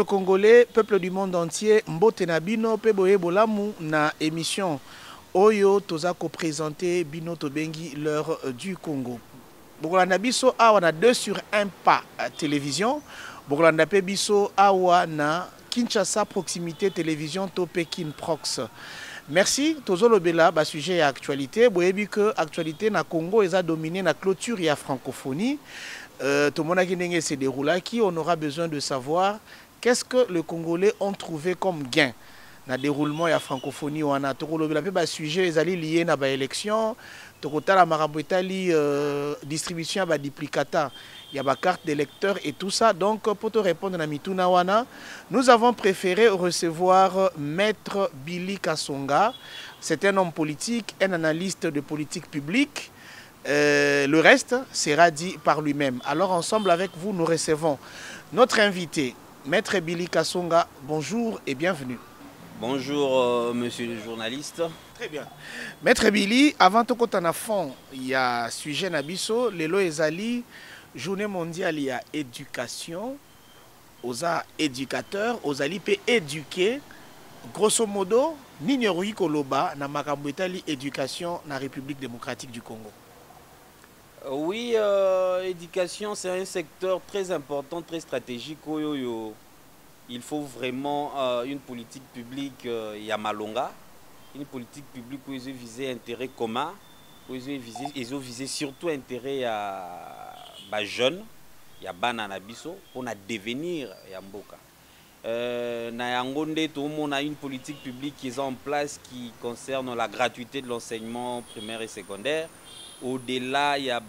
Peuple congolais, peuple du monde entier, mbote na bino pe boye bolamu na émission Oyo toza ko présenter bino tobengi l'heure du Congo. Bokolanda biso awa na 2 sur 1 pas télévision. Bokolanda pe biso awa na Kinshasa proximité télévision to Pekin Prox. Merci tozolobela ba sujet ya actualité. Boyebi que actualité na Congo eza dominé na clôture ya francophonie. Tout le monde qui se déroule qui on aura besoin de savoir qu'est-ce que les Congolais ont trouvé comme gain dans le déroulement de la francophonie. On a un sujet lié à l'élection, la distribution de duplicata, il y a des cartes d'électeurs et tout ça. Donc pour te répondre à Mituna Wana, nous avons préféré recevoir Maître Billy Kasonga. C'est un homme politique, un analyste de politique publique. Le reste sera dit par lui-même. Alors ensemble avec vous, nous recevons notre invité, Maître Billy Kasonga. Bonjour et bienvenue. Bonjour monsieur le journaliste. Très bien. Maître Billy, avant tout quand on a fond, il y a sujet Nabiso, Lelo Ezali, journée mondiale, il y a éducation, aux éducateurs, aux ali peut éduquer. Grosso modo, Ninyorui Koloba, na Makambouetali éducation na République démocratique du Congo. Oui, éducation, c'est un secteur très important, très stratégique. Il faut vraiment une politique publique Yamalonga, une politique publique où ils ont visé intérêt commun, où ils ont visé surtout intérêt à jeunes, ya banana biso, pour devenir Yamboka. On a une politique publique qui est en place qui concerne la gratuité de l'enseignement primaire et secondaire. Au-delà, il y a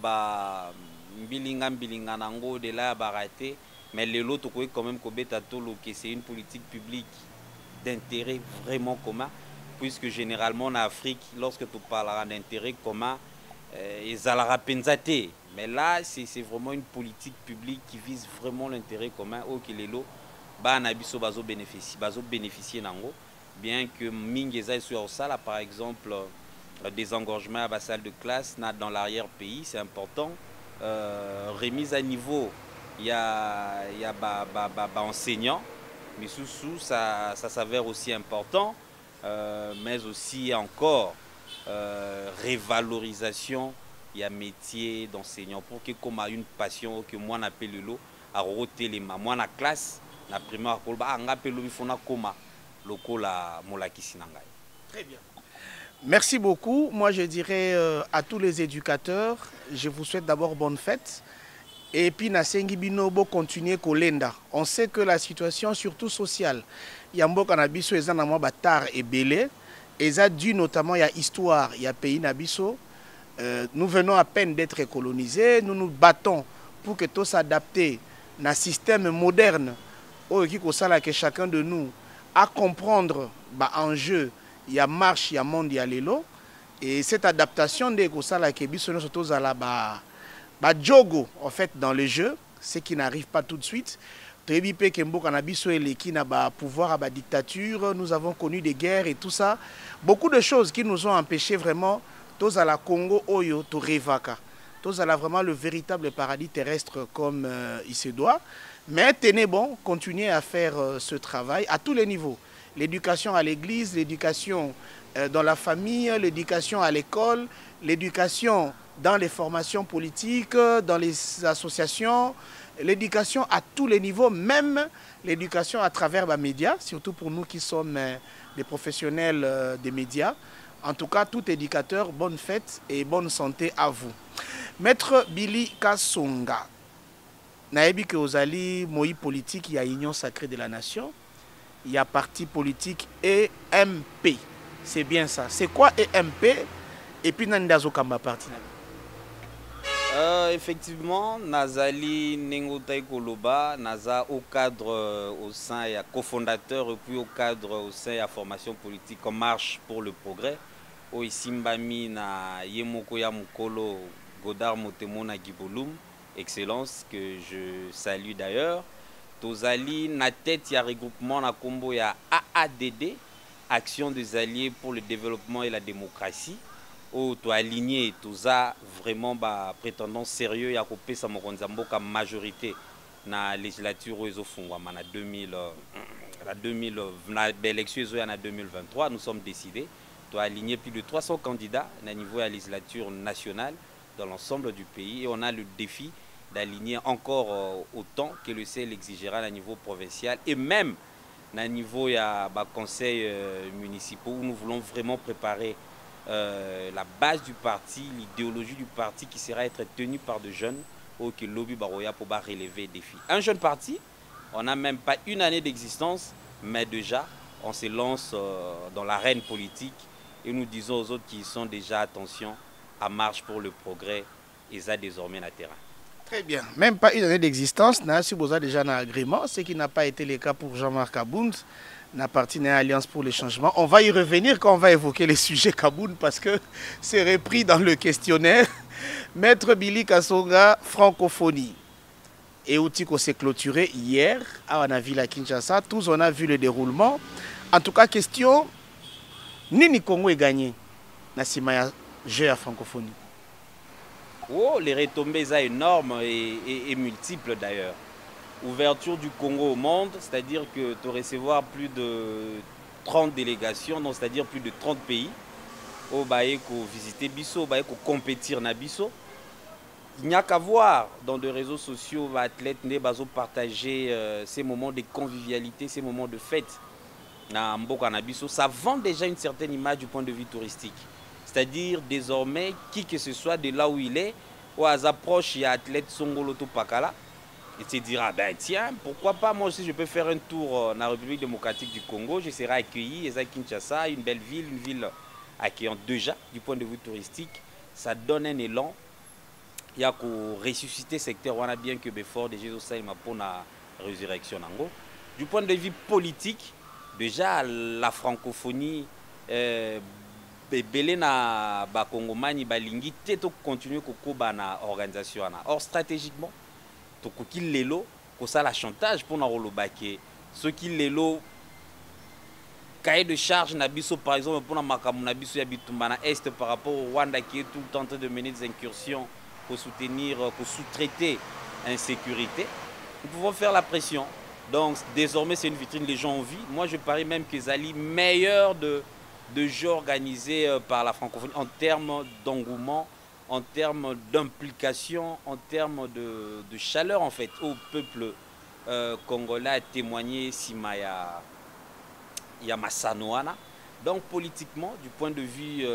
mbilinga nango, au-delà, il y a raté. Mais l'autre, quand même, que c'est une politique publique d'intérêt vraiment commun. Puisque généralement en Afrique, lorsque tu parleras d'intérêt commun, ils allaient penzate. Mais là, c'est vraiment une politique publique qui vise vraiment l'intérêt commun. Ok, les lots, banabiso bazo bénéficier nango. Bien que mingeza soit ça, par exemple. Désengorgement à la salle de classe dans l'arrière-pays, c'est important. Remise à niveau, il y a enseignants, mais sous ça s'avère aussi important. Mais aussi encore révalorisation, il y a métier d'enseignant pour que comme a une passion que moi n'appelle le lot à roter les mains. Moi la classe, la primaire, on appelle le fona coma, loko la molaki sinangai. Très bien. Merci beaucoup. Moi, je dirais à tous les éducateurs, je vous souhaite d'abord bonne fête. Et puis, Nasengi Binobo continue Kolenda. On sait que la situation, surtout sociale, Yambo Kanabiso, Ezanamo Batar et Belé, et ça dû notamment à l'histoire, il y a pays Nabiso. Nous venons à peine d'être colonisés. Nous nous battons pour que tout s'adapte à un système moderne, que chacun de nous a comprendre l'enjeu. Il y a marche, il y a monde, il y a l'élo. Et cette adaptation de Kosala Kebiso, surtout à la jogo, en fait, dans le jeu, ce qui n'arrive pas tout de suite. Trebipe Kembo Kanabiso et les qui n'a pas pouvoir à la dictature. Nous avons connu des guerres et tout ça. Beaucoup de choses qui nous ont empêché vraiment, tous à la Congo, Oyo, Torevaka. Tous à la vraiment le véritable paradis terrestre comme il se doit. Mais tenez bon, continuez à faire ce travail à tous les niveaux. L'éducation à l'église, l'éducation dans la famille, l'éducation à l'école, l'éducation dans les formations politiques, dans les associations, l'éducation à tous les niveaux, même l'éducation à travers les médias, surtout pour nous qui sommes des professionnels des médias. En tout cas, tout éducateur, bonne fête et bonne santé à vous. Maître Billy Kasonga, naebi que ozali moi politique, il y a Union sacrée de la nation. Il y a parti politique EMP. C'est bien ça. C'est quoi EMP? Et puis, Nandazo Kamba parti. Effectivement, Nazali Nengotai Koloba, Naza au cadre au sein, il y a cofondateur et puis au cadre au sein, il y a formation politique en marche pour le progrès. Au Isimbami na Yemoko Yamukolo Godard Motemona Gibolum, excellence que je salue d'ailleurs. Tozali na tête il y a regroupement na combo il y a AADD, Action des alliés pour le développement et la démocratie. Où tu aligné tout ça vraiment prétendant sérieux il y a coupé sa mokonzambo comme majorité na législature oyo ezofungwama na 2023. Nous sommes décidés d'aligner plus de 300 candidats à niveau de la législature nationale dans l'ensemble du pays, et on a le défi d'aligner encore autant que le ciel exigera à niveau provincial et même à niveau de conseil municipaux, où nous voulons vraiment préparer la base du parti, l'idéologie du parti qui sera être tenue par de jeunes ou que lobby baroya pour relever les défis. Un jeune parti, on n'a même pas une année d'existence, mais déjà on se lance dans l'arène politique et nous disons aux autres qui y sont déjà attention à marche pour le progrès et ça désormais na terrain. Très bien. Même pas une année d'existence, n'a déjà un agrément, ce qui n'a pas été le cas pour Jean-Marc Abound, n'a parti à Alliance pour le changement. On va y revenir quand on va évoquer les sujets Kaboun parce que c'est repris dans le questionnaire. Maître Billy Kasonga, francophonie. Et Outiko s'est clôturé hier à la ville à Kinshasa. Tous on a vu le déroulement. En tout cas, question, Nini Congo est gagné dans ce jeu à francophonie. Oh, les retombées sont énormes et multiples d'ailleurs. Ouverture du Congo au monde, c'est-à-dire que tu recevoir plus de 30 délégations, c'est-à-dire plus de 30 pays. Au visiter Bisso, au compétir na Bisso. Il n'y a qu'à voir dans les réseaux sociaux, les athlètes partager ces moments de convivialité, ces moments de fête. Na Mboka na Bisso, ça vend déjà une certaine image du point de vue touristique. C'est-à-dire désormais, qui que ce soit de là où il est, ou à approche, il y a athlète Songoloto Pakala, et se dira, ben tiens, pourquoi pas moi aussi je peux faire un tour dans la République démocratique du Congo, je serai accueilli, et Kinshasa, une belle ville, une ville accueillante déjà du point de vue touristique, ça donne un élan. Il y a qu'à ressusciter le secteur, on a bien que Befort de Jésus pour la résurrection. Du point de vue politique, déjà la francophonie, belé na ba Congomani balingi te to continuer kokoba na organisation na. Or stratégiquement to koki lelo ko ça la chantage pour na rolobake ceux qui lelo cahier de charge na biso par exemple pour na makamu na biso ya bitumba na est par rapport au Rwanda qui est tout le temps en train de mener des incursions pour soutenir, pour sous-traiter l'insécurité. Nous pouvons faire la pression. Donc désormais c'est une vitrine, les gens ont vu. Moi je parie même que Zali meilleur de jeux organisés par la francophonie en termes d'engouement, en termes d'implication, en termes de chaleur en fait au peuple congolais a témoigné Simaya Yamasanoana. Donc politiquement, du point de vue,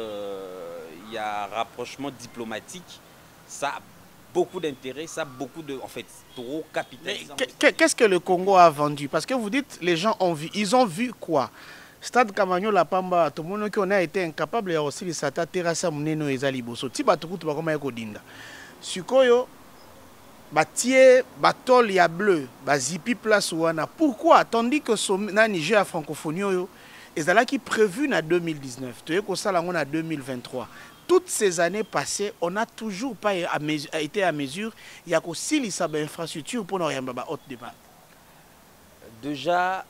il y a un rapprochement diplomatique, ça a beaucoup d'intérêt, ça a beaucoup de, en fait, trop capitalisant. Qu'est-ce que le Congo a vendu? Parce que vous dites, les gens ont vu, ils ont vu quoi? Stade Kamanyo La Pamba, tout le monde qui a été incapable de aussi les sata terrassa muneno ezali boso. Tiba tukutu ba koma yako dinda. Sukoyo batie batol ya bleu, ba zipi place wana. Pourquoi? Tandis que na Niger à francophonie yo ezala qui prévu na 2019. Tu ko sala ngona 2023. Toutes ces années passées, on n'a toujours pas été à mesure. Il y a aussi les infrastructures pour nous haute débat. Déjà,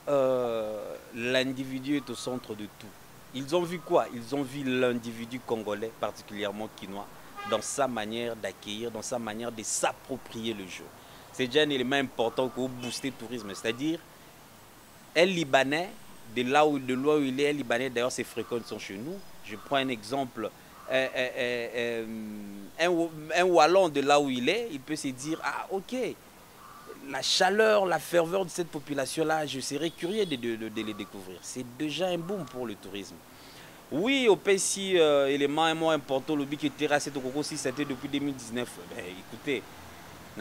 l'individu est au centre de tout. Ils ont vu quoi? Ils ont vu l'individu congolais, particulièrement quinois, dans sa manière d'accueillir, dans sa manière de s'approprier le jeu. C'est déjà un élément important pour booster le tourisme. C'est-à-dire, un Libanais, de là où il est, un Libanais, d'ailleurs, ses fréquents sont chez nous. Je prends un exemple. Un Wallon de là où il est, il peut se dire, ah ok, la chaleur, la ferveur de cette population-là, je serais curieux de les découvrir. C'est déjà un boom pour le tourisme. Oui, au PSI, élément important, le but qui était rassé au Congo, c'était depuis 2019. Ben, écoutez,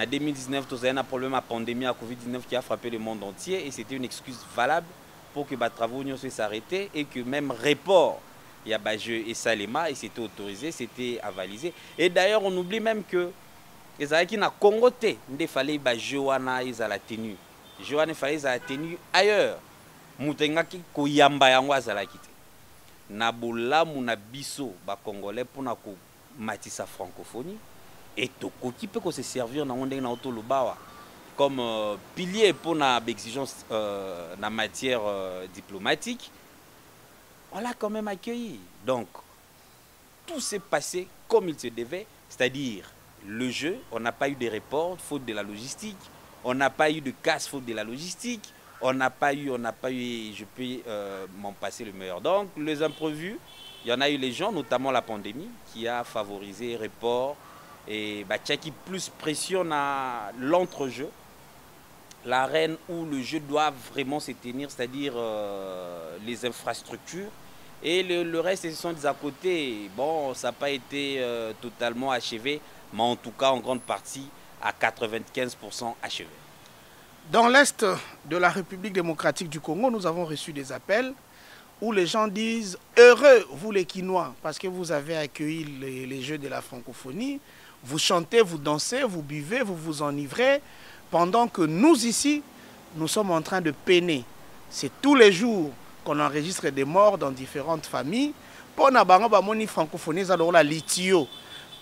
en 2019, il y a un problème à pandémie, à Covid-19 qui a frappé le monde entier et c'était une excuse valable pour que les travaux s'arrêtent et que même report, il y a Bajeu et Salema et c'était autorisé, c'était avalisé. Et d'ailleurs, on oublie même que les Aïki na Congo, il fallait Bajeu wana ils a la tenue. Joana fallait la tenue ailleurs. Mutengaki koyamba yango azala kité. Na bolamu na biso ba congolais pour na ko matisa francophonie et tokoki peut se servir na ndenge na otolobawa comme pilier pour na exigence na matière diplomatique. On l'a quand même accueilli. Donc, tout s'est passé comme il se devait, c'est-à-dire le jeu, on n'a pas eu de report, faute de la logistique, On n'a pas eu de casse faute de la logistique. On n'a pas eu, je peux m'en passer le meilleur. Donc, les imprévus, il y en a eu les gens, notamment la pandémie, qui a favorisé report et qui plus pressionne à l'entrejeu, l'arène où le jeu doit vraiment se tenir, c'est-à-dire les infrastructures. Et le reste, ce sont des à côté. Bon, ça n'a pas été totalement achevé, mais en tout cas, en grande partie, à 95% achevé. Dans l'Est de la République démocratique du Congo, nous avons reçu des appels où les gens disent « Heureux, vous les Quinois, parce que vous avez accueilli les Jeux de la francophonie, vous chantez, vous dansez, vous buvez, vous vous enivrez, pendant que nous ici, nous sommes en train de peiner. C'est tous les jours qu'on enregistre des morts dans différentes familles. Pour na bango ba moni francophonie za la litio.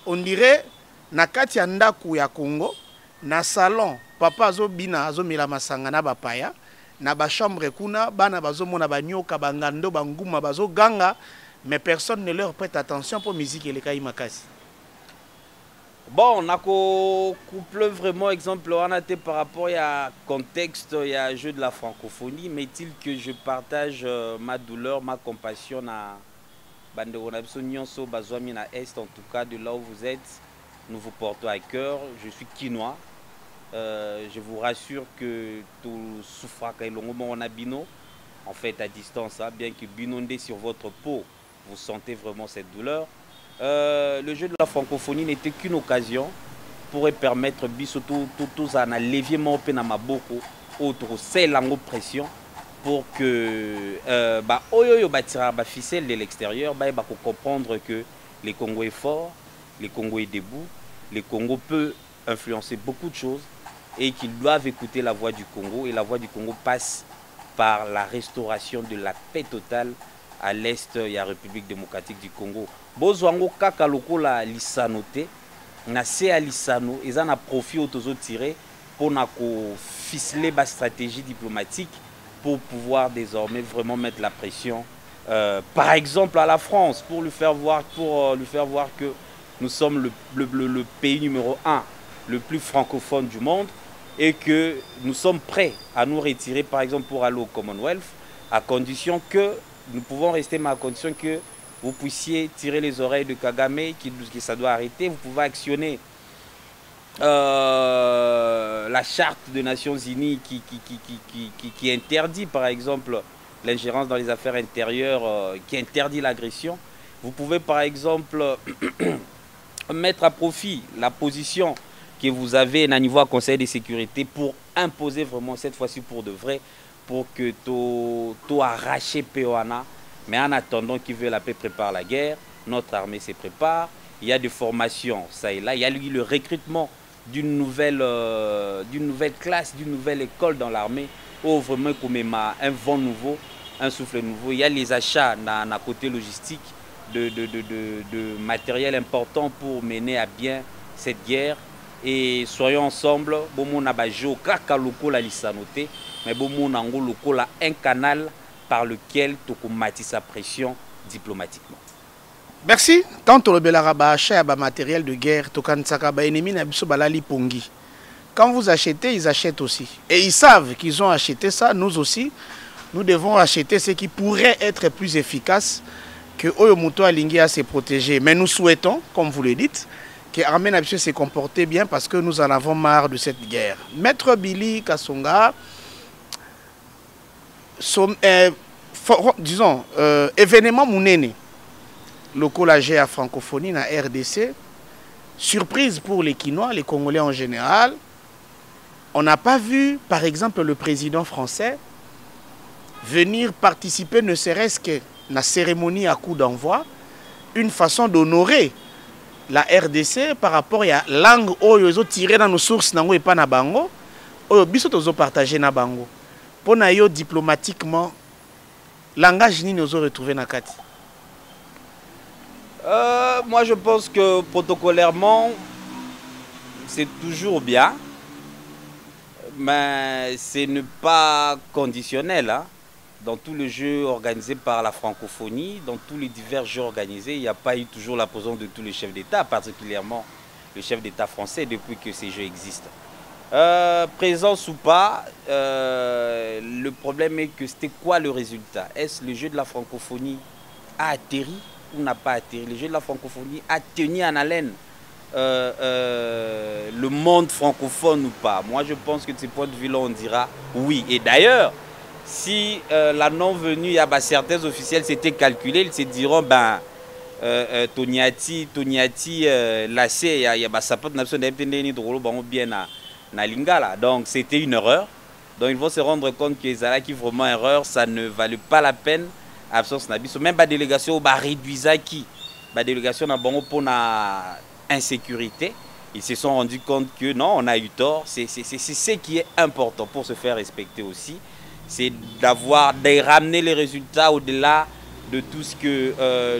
On dirait na kati ya ndaku ya Congo, na salon, papa azo bina azo mila masanga na bapaya. Na ba chambre kuna bana bazo mona banyoka bangando banguma bazo ganga, mais personne ne leur prête attention pour musique et les kai makasi. Bon, on a couple vraiment exemple on a été par rapport à contexte il y a jeu de la francophonie, mais il que je partage ma douleur, ma compassion à bande nyonso bazwami na est, en tout cas de là où vous êtes, nous vous portons à cœur. Je suis quinois. Je vous rassure que tout souffre on a bino en fait à distance, hein, bien que binondé sur votre peau, vous sentez vraiment cette douleur. Le jeu de la francophonie n'était qu'une occasion pour permettre tous à levier mon peine à ma beaucoup autre c'est la pression pour que oyo batira ba ficelle de l'extérieur ba comprendre que le Congo est fort, le Congo est debout, le Congo peut influencer beaucoup de choses et qu'ils doivent écouter la voix du Congo, et la voix du Congo passe par la restauration de la paix totale à l'est de la République démocratique du Congo. Bozwango kaka lokola lisano te na se a lisano eza na profit otozo tirer pour na ko ficeler ba stratégie diplomatique pour pouvoir désormais vraiment mettre la pression par exemple à la France pour lui faire voir que nous sommes le pays numéro 1 le plus francophone du monde et que nous sommes prêts à nous retirer par exemple pour aller au Commonwealth à condition que nous pouvons rester, mais à condition que vous puissiez tirer les oreilles de Kagame, que ça doit arrêter. Vous pouvez actionner la charte des Nations Unies qui interdit par exemple l'ingérence dans les affaires intérieures, qui interdit l'agression. Vous pouvez par exemple mettre à profit la position que vous avez à niveau à Conseil de sécurité pour imposer vraiment cette fois-ci pour de vrai, pour que tout arraché Péoana. Mais en attendant qu'ils veulent la paix, prépare la guerre, notre armée se prépare, il y a des formations, ça et là, il y a le recrutement d'une nouvelle classe, d'une nouvelle école dans l'armée, où vraiment comme un vent nouveau, un souffle nouveau. Il y a les achats d'un côté logistique de matériel important pour mener à bien cette guerre. Et soyons ensemble, bon na bajo kaka lokola lisanoté, mais bon nango lokola un canal par lequel tu mati sa pression diplomatiquement. Merci. Tant le belaraba achat matériel de guerre, tokansaka ba ennemi na biso balali pongi. Quand vous achetez, ils achètent aussi. Et ils savent qu'ils ont acheté ça, nous aussi. Nous devons acheter ce qui pourrait être plus efficace que Oyomuto Alingi à se protéger. Mais nous souhaitons, comme vous le dites, que l'armée nationale s'est comportée bien parce que nous en avons marre de cette guerre. Maître Billy Kasonga, disons, événement Mounene, le collège à francophonie na RDC, surprise pour les Quinois, les Congolais en général. On n'a pas vu, par exemple, le président français venir participer, ne serait-ce que la cérémonie à coup d'envoi, une façon d'honorer la RDC par rapport à la langue où ils ont tiré dans nos sources et pas na bango, ils ont partagé na bango. Pour nous diplomatiquement, langage ni nous ont retrouvé na kati. Moi je pense que protocolairement c'est toujours bien, mais ce n'est pas conditionnel. Hein. Dans tous les jeux organisés par la francophonie, dans tous les divers jeux organisés, il n'y a pas eu toujours la présence de tous les chefs d'État, particulièrement le chef d'État français depuis que ces jeux existent. Présence ou pas, le problème est que c'était quoi le résultat? Est-ce le jeu de la francophonie a atterri ou n'a pas atterri? Le jeu de la francophonie a tenu en haleine le monde francophone ou pas? Moi, je pense que de ce point de vue-là, on dira oui. Et d'ailleurs, si la non-venue, il y a certains officiels s'étaient calculés, ils se diront, ben, Toniati, lassé, il y a ça peut être bien na Lingala. Donc c'était une erreur. Donc ils vont se rendre compte que ça qui vraiment erreur, ça ne valait pas la peine. Absence nabiso. Même la délégation ba réduisa qui, la délégation na bongo pour na insécurité. Ils se sont rendus compte que non, on a eu tort. C'est ce qui est important pour se faire respecter aussi. C'est d'avoir, de ramener les résultats au-delà de tout ce que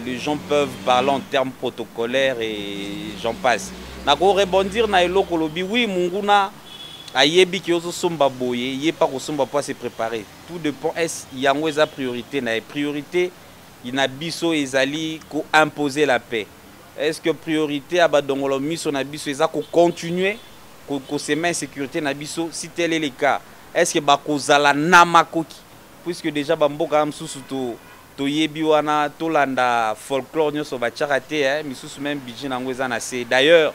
les gens peuvent parler en termes protocolaires et j'en passe. Nako rebondir na eloko lobi oui munguna ayebi ki ozo somba boye yé pas ko somba pas se préparer. Tout dépend est yango eza priorité na priorité ina biso ezali ko imposer la paix. Est-ce que priorité abadongolo miso na biso eza ko continuer ko se mettre en sécurité na biso si tel est le cas? Est-ce que bakozala namakoki puisque déjà bamboka msusu to yebi wana to landa folklore nyoso ba charate misusu même budget nango eza na se. D'ailleurs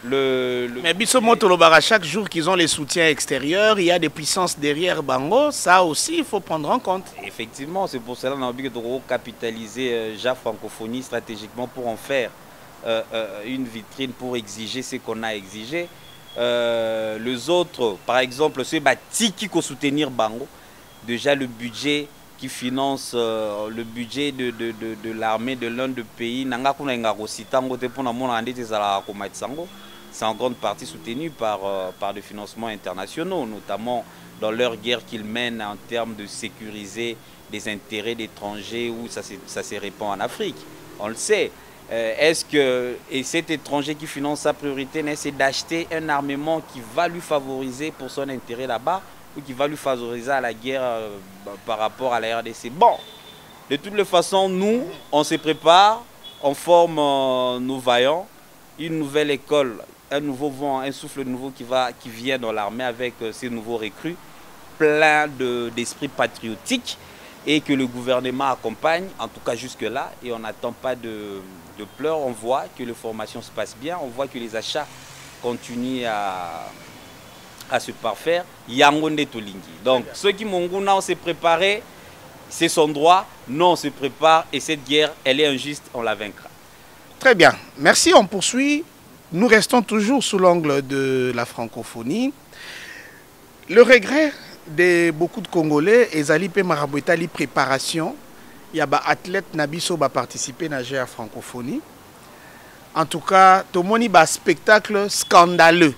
mais biso motolobara chaque jour qu'ils ont les soutiens extérieurs, il y a des puissances derrière Bango, ça aussi il faut prendre en compte. Effectivement, c'est pour cela qu'on a envie de capitaliser la francophonie stratégiquement pour en faire une vitrine pour exiger ce qu'on a exigé. Les autres, par exemple, ceux qui soutenir Bango, déjà le budget qui finance le budget de l'armée de l'un des pays, c'est en grande partie soutenu par des financements internationaux, notamment dans leur guerre qu'ils mènent en termes de sécuriser des intérêts d'étrangers où ça se répand en Afrique. On le sait. Est-ce que et cet étranger qui finance sa priorité, c'est d'acheter un armement qui va lui favoriser pour son intérêt là-bas ou qui va lui favoriser à la guerre par rapport à la RDC? Bon, de toutes les façons, nous, on se prépare, on forme nos vaillants, une nouvelle école, un nouveau vent, un souffle nouveau qui vient dans l'armée avec ces nouveaux recrues, plein d'esprit patriotique et que le gouvernement accompagne, en tout cas jusque-là, et on n'attend pas de pleurs, on voit que les formations se passent bien, on voit que les achats continuent à se parfaire. Yangonde Tolingi. Donc ceux qui Monguna on s'est préparé, c'est son droit, nous on se prépare et cette guerre, elle est injuste, on la vaincra. Très bien, merci, on poursuit. Nous restons toujours sous l'angle de la francophonie. Le regret de beaucoup de Congolais, Ezali Pe Marabouetali préparation, il y a des athlètes Nabiso qui participé à la francophonie. En tout cas, tout le monde a un spectacle scandaleux.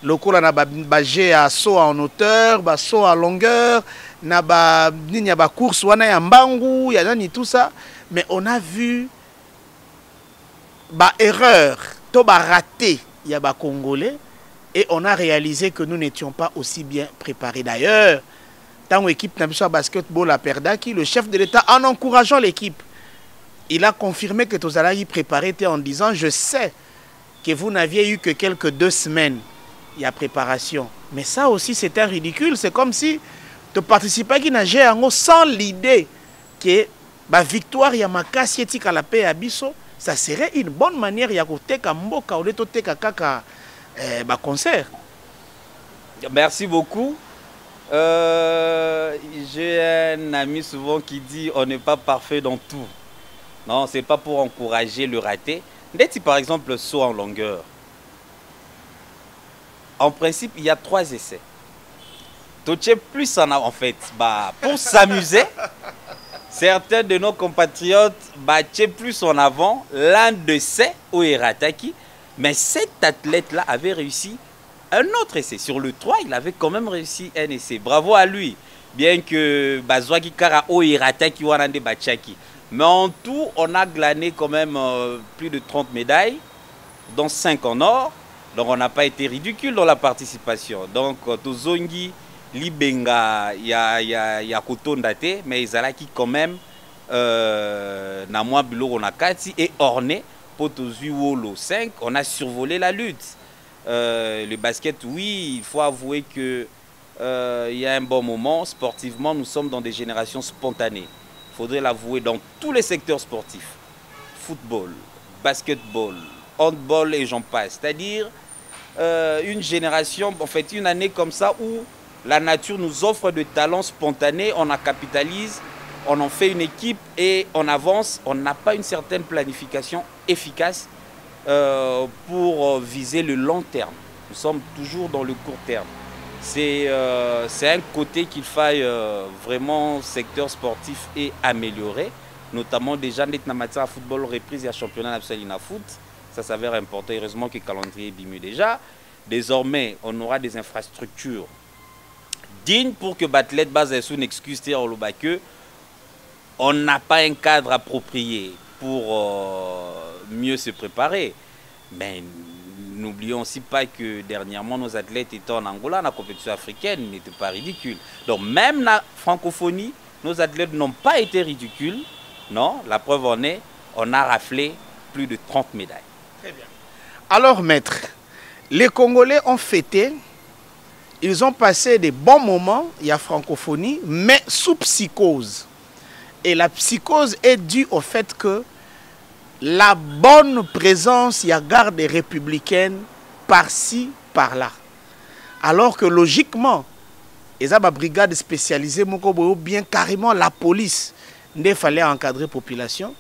Le cours a un saut en hauteur, un saut en longueur, il y a une course, il y a un bangou, il y a tout ça. Mais on a vu une erreur, tout raté, il y a des Congolais. Et on a réalisé que nous n'étions pas aussi bien préparés. D'ailleurs, dans l'équipe de basketball à Perdaki, le chef de l'État, en encourageant l'équipe, il a confirmé que tous allez y préparer en disant « Je sais que vous n'aviez eu que quelques 2 semaines. Il y a préparation. » Mais ça aussi, c'était ridicule. C'est comme si tu participais qui nageait sans l'idée que la victoire, il y a ma cassietique à la paix à Bisso. Ça serait une bonne manière, il y a un mboka ou concert. Merci beaucoup. J'ai un ami souvent qui dit on n'est pas parfait dans tout. Non, c'est pas pour encourager le raté. Si par exemple le saut en longueur. En principe, il y a 3 essais. Tu es plus en fait, pour s'amuser. Certains de nos compatriotes battent plus en avant l'un de ces au Erataki. Mais cet athlète-là avait réussi un autre essai. Sur le 3, il avait quand même réussi un essai. Bravo à lui. Bien que Bazwaki Kara au Erataki Wanande Bachaki. Mais en tout, on a glané quand même plus de 30 médailles, dont 5 en or. Donc on n'a pas été ridicule dans la participation. Donc Tozongi, Libenga, il y a Kotondate, mais Izalaki quand même, Namwa Bilo Onakati et orné. Potozui Wolo 5, on a survolé la lutte. Le basket, oui, il faut avouer que il y a un bon moment. Sportivement, nous sommes dans des générations spontanées. Il faudrait l'avouer dans tous les secteurs sportifs. Football, basketball, handball et j'en passe. C'est-à-dire une génération, en fait une année comme ça où la nature nous offre de talents spontanés, on en capitalise, on en fait une équipe et on avance. On n'a pas une certaine planification efficace pour viser le long terme. Nous sommes toujours dans le court terme. C'est un côté qu'il faille vraiment secteur sportif et améliorer, notamment déjà net na matière à football reprise et à championnat national à foot. Ça s'avère important. Heureusement que le calendrier est bimé déjà. Désormais, on aura des infrastructures dignes pour que l'athlète base sous une excuse que on n'a pas un cadre approprié pour mieux se préparer. Mais n'oublions aussi pas que dernièrement, nos athlètes étaient en Angola, la compétition africaine n'était pas ridicule. Donc même la francophonie, nos athlètes n'ont pas été ridicules. Non, la preuve en est, on a raflé plus de 30 médailles. Très bien. Alors maître, les Congolais ont fêté, ils ont passé des bons moments, il y a francophonie, mais sous psychose. Et la psychose est due au fait que la bonne présence, il y a garde républicaine par-ci, par-là. Alors que logiquement, il y a une brigade spécialisée, bien carrément la police, il fallait encadrer la population.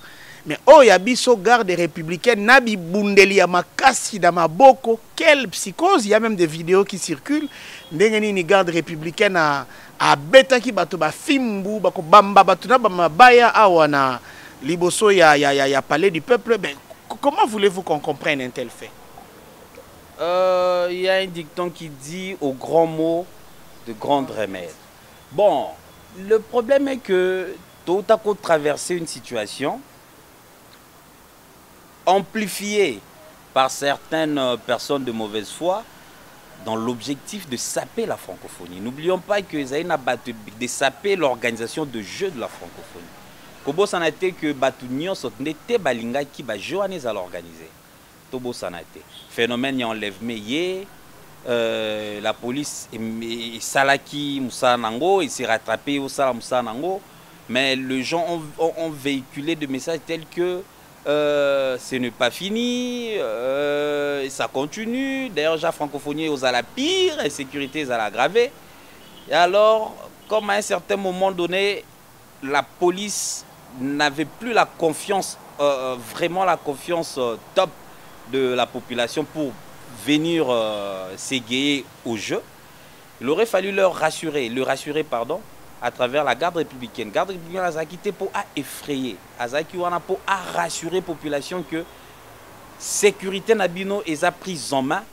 Mais oh, il y a une garde républicaine, nabi bundeli ya makasi da maboko, quelle psychose, il y a même des vidéos qui circulent. Une garde républicaine a beta ki bato ba fimbu, bako bamba bato na ba mabaya awana. Liboso, il y a palais du peuple. Ben, comment voulez-vous qu'on comprenne un tel fait? Il y a un dicton qui dit aux grands mots de grandes remèdes. Bon, le problème est que tout à coup traverser une situation amplifiée par certaines personnes de mauvaise foi dans l'objectif de saper la francophonie. N'oublions pas que Zaïna battu de saper l'organisation de jeux de la francophonie. Kobo sanate que Batounion n'était balinga qui ba joanés à l'organiser. Tobo sanate. Phénomène y enlève mais la police et Salaki Moussa Nango il s'est rattrapé au Sala Moussa Nango, mais les gens ont véhiculé des messages tels que ce n'est pas fini, ça continue. D'ailleurs, la francophonie aux à la pire, la sécurité aux à la gravée. Et alors, comme à un certain moment donné, la police n'avait plus la confiance, vraiment la confiance top de la population pour venir s'égayer au jeu, il aurait fallu le rassurer, pardon, à travers la garde républicaine. Garde républicaine a quitté pour effrayer, pour rassurer la population que sécurité nabino est prise en main.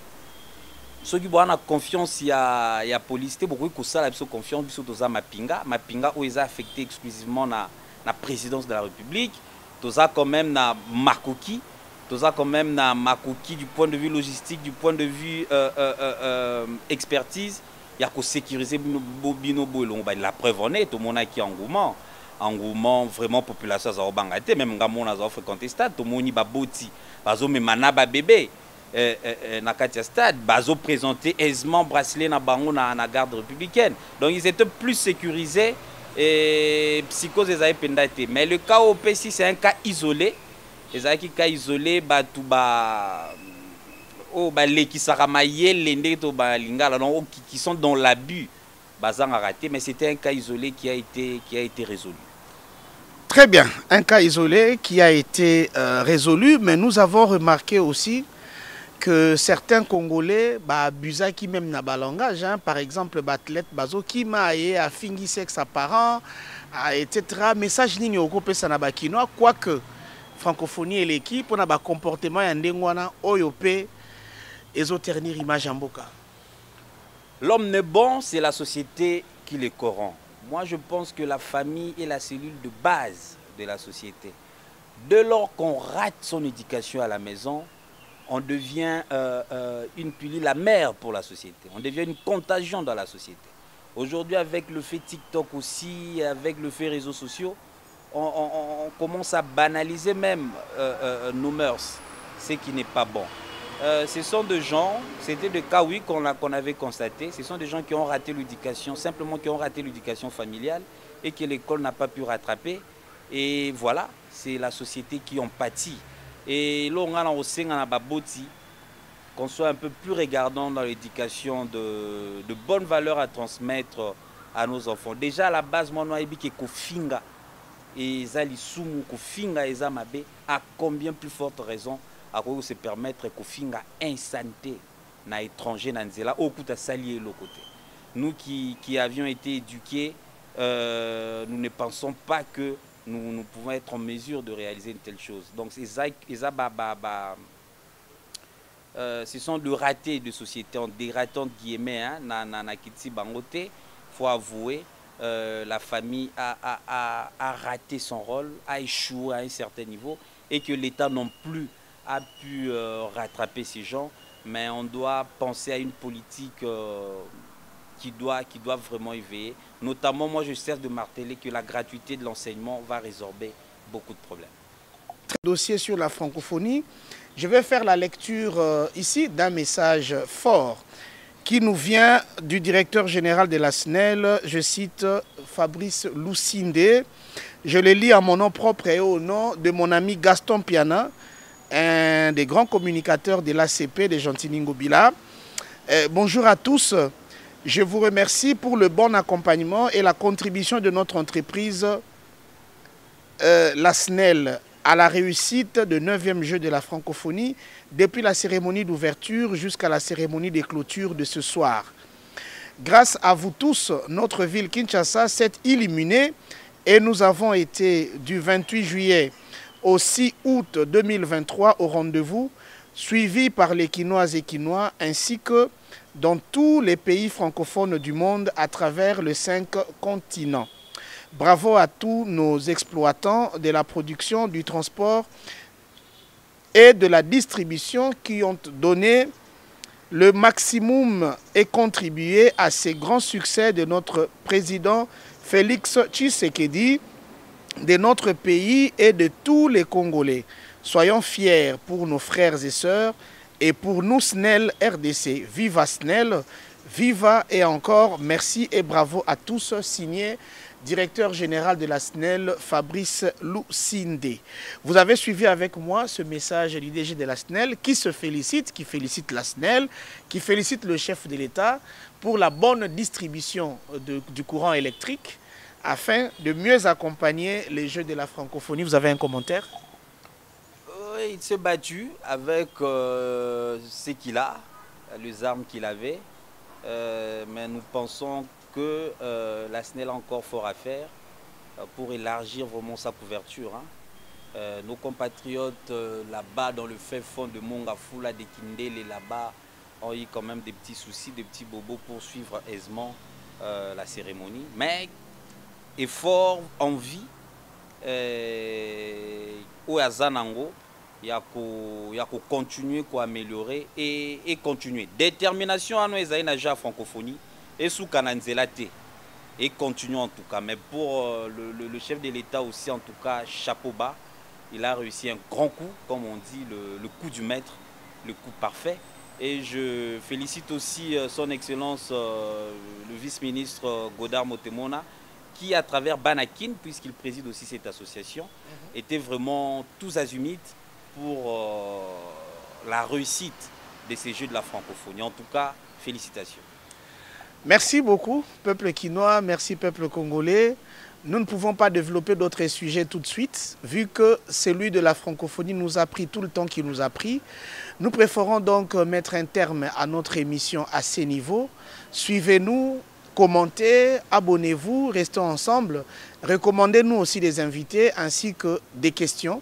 Ceux qui ont confiance, il y a police, beaucoup de ça, confiance, mapinga où ils ont affecté exclusivement la présidence de la République. Tout ça quand même na Makoki, tout ça quand même na Makoki du point de vue logistique, du point de vue expertise. Il y a qu'à sécuriser Bobino. La preuve en est, tout le monde a qui engouement. Engouement, vraiment, population a bangaté, même Gamon a fréquenté stade, tout le monde a boti, bazo me manaba bébé, Nakatia stade, bazo présenté aisément bracelet na bango na garde républicaine. Donc ils étaient plus sécurisés et psychose les pendate. Mais le cas au PC, c'est un cas isolé. Les cas isolé, qui sont dans l'abus, mais c'était un cas isolé qui a été résolu. Très bien, un cas isolé qui a été résolu, mais nous avons remarqué aussi que certains Congolais abusent qui même na langage, hein, par exemple l'athlète Bazo qui m'a a fingi sexe apparent, etc. Message ligne au groupe Sanabakinois, quoique francophonie et l'équipe on a un comportement et un dengwana oyopé. Ternir image en boca. L'homme n'est bon, c'est la société qui le corrompt. Moi, je pense que la famille est la cellule de base de la société. Dès lors qu'on rate son éducation à la maison, on devient une pilule amère pour la société. On devient une contagion dans la société. Aujourd'hui, avec le fait TikTok aussi, avec le fait réseaux sociaux, on commence à banaliser même nos mœurs, ce qui n'est pas bon. Ce sont des gens, c'était des cas, oui, qu'on avait constaté, ce sont des gens qui ont raté l'éducation, simplement qui ont raté l'éducation familiale et que l'école n'a pas pu rattraper. Et voilà, c'est la société qui en pâtit. Et là, on a aussi un baboti, qu'on soit un peu plus regardant dans l'éducation de bonnes valeurs à transmettre à nos enfants. Déjà, à la base, moi, je dis que Kofinga et Zalisumu, Kofinga et Zamabe, à combien plus forte raison à quoi se permettre Kofinga insanité na étranger na nzela au coup à salier l'autre côté. Nous qui avions été éduqués, nous ne pensons pas que nous pouvons être en mesure de réaliser une telle chose. Donc, ce sont des ratés de société, des ratés entre guillemets, hein, na Kitsi Bangote. Faut avouer, la famille a raté son rôle, a échoué à un certain niveau et que l'État non plus a pu rattraper ces gens. Mais on doit penser à une politique qui doit vraiment éveiller. Notamment, moi, je cesse de marteler que la gratuité de l'enseignement va résorber beaucoup de problèmes. Dossier sur la francophonie. Je vais faire la lecture ici d'un message fort qui nous vient du directeur général de la SNEL, je cite Fabrice Lusinde. Je le lis à mon nom propre et au nom de mon ami Gaston Piana, un des grands communicateurs de l'ACP de Gentilly-Ngobila. Bonjour à tous. Je vous remercie pour le bon accompagnement et la contribution de notre entreprise, la SNEL, à la réussite du 9e jeu de la francophonie, depuis la cérémonie d'ouverture jusqu'à la cérémonie de clôture de ce soir. Grâce à vous tous, notre ville Kinshasa s'est illuminée et nous avons été du 28 juillet au 6 août 2023 au rendez-vous, suivis par les Quinoises et Quinois ainsi que dans tous les pays francophones du monde à travers les 5 continents. Bravo à tous nos exploitants de la production, du transport et de la distribution qui ont donné le maximum et contribué à ces grands succès de notre président Félix Tshisekedi, de notre pays et de tous les Congolais. Soyons fiers pour nos frères et sœurs et pour nous SNEL RDC. Viva SNEL, viva et encore merci et bravo à tous. Signé directeur général de la SNEL, Fabrice Lusinde. Vous avez suivi avec moi ce message du DG de la SNEL qui se félicite, qui félicite la SNEL, qui félicite le chef de l'État pour la bonne distribution du courant électrique afin de mieux accompagner les Jeux de la francophonie. Vous avez un commentaire? Oui, il s'est battu avec ce qu'il a, les armes qu'il avait, mais nous pensons que la SNEL a encore fort à faire pour élargir vraiment sa couverture. Hein. Nos compatriotes là-bas, dans le fait fond de Mongafula, de Kindele, là-bas, ont eu quand même des petits soucis, des petits bobos pour suivre aisément la cérémonie. Mais effort, envie, au Azanango, il y a qu'à continuer, qu'à améliorer et continuer. Détermination à nous, la francophonie. Et sous Kananzelate et continuons en tout cas. Mais pour le chef de l'État aussi, en tout cas, chapeau bas, il a réussi un grand coup, comme on dit, le coup du maître, le coup parfait. Et je félicite aussi son Excellence, le vice-ministre Godard Motemona, qui à travers Banakin, puisqu'il préside aussi cette association, était vraiment tous azimuts pour la réussite de ces Jeux de la francophonie. En tout cas, félicitations. Merci beaucoup, peuple quinois, merci peuple congolais. Nous ne pouvons pas développer d'autres sujets tout de suite, vu que celui de la francophonie nous a pris tout le temps qu'il nous a pris. Nous préférons donc mettre un terme à notre émission à ces niveaux. Suivez-nous, commentez, abonnez-vous, restons ensemble. Recommandez-nous aussi des invités ainsi que des questions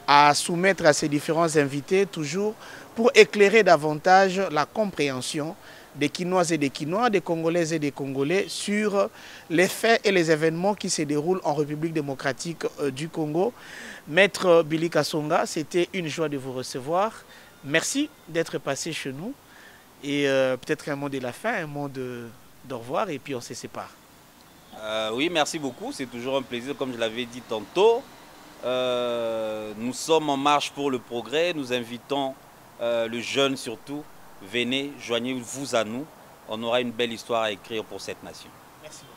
à soumettre à ces différents invités, toujours pour éclairer davantage la compréhension des Quinoises et des Quinois, des Congolaises et des Congolais sur les faits et les événements qui se déroulent en République démocratique du Congo. Maître Billy Kasonga, c'était une joie de vous recevoir. Merci d'être passé chez nous. Et peut-être un mot de la fin, un mot d'au revoir et puis on se sépare. Oui, merci beaucoup. C'est toujours un plaisir, comme je l'avais dit tantôt. Nous sommes en marche pour le progrès. Nous invitons le jeune surtout, venez, joignez-vous à nous. On aura une belle histoire à écrire pour cette nation. Merci beaucoup.